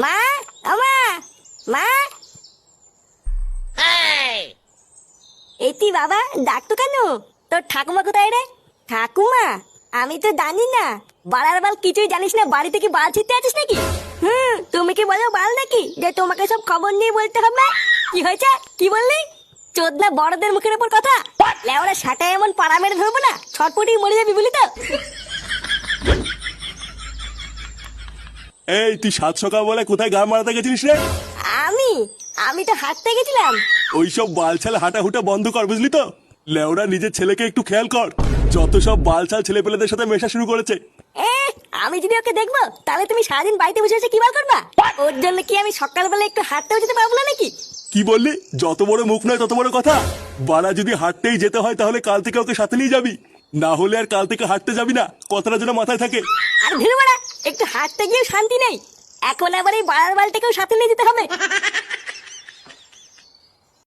মা, আমা, মা। এতি বাবা, ডাকতো কেন? তোর ঠাকুমা কোথায় রে? ঠাকুমা? আমি তো জানি না। বাড়ার বাল কিছুই জানিস না, বাড়িতে কি বাল ছিটতে আছিস নাকি? তুমি কি বলো বাল নাকি যে তোমাকে সব খবর নিয়ে বলতে হবে? কি হয়েছে, কি বললি? চোদনা বড়দের মুখের উপর কথা। লেওরা সাটায় এমন পাড়া মেরে ধরবো না, ছটপটি মরে যাবি বলি তো। এই তুই সাত সকাল বলে কোথায় গা মারাতে গেছিলিস রে? আমি আমি তো হাঁটতে গেছিলাম। ওইসব বালছাল হাঁটাহুটা বন্ধ কর, বুঝলি তো? লেওরা নিজের ছেলেকে একটু খেয়াল কর। যত সব বালছাল ছেলেপেলেদের সাথে মেশা শুরু করেছে। এ, আমি যদি ওকে দেখবো তাহলে তুমি সারাদিন বাড়িতে বসে বসে কি বার করবা? ওর জন্য কি আমি সকালবেলা একটু হাঁটতেও যেতে পারবো না নাকি? কি বললি? যত বড় মুখ নয় তত বড় কথা। বাড়া যদি হাঁটতেই যেতে হয় তাহলে কাল থেকে ওকে সাথে নিয়ে যাবি, না হলে আর কাল থেকে হাঁটতে যাবি না। কথাটা যেন মাথায় থাকে। আর ভিড় বাড়া, একটু হাঁটতে গিয়েও শান্তি নেই, এখন আবার এই বাড়ার বালটাকেও সাথে নিয়ে যেতে হবে।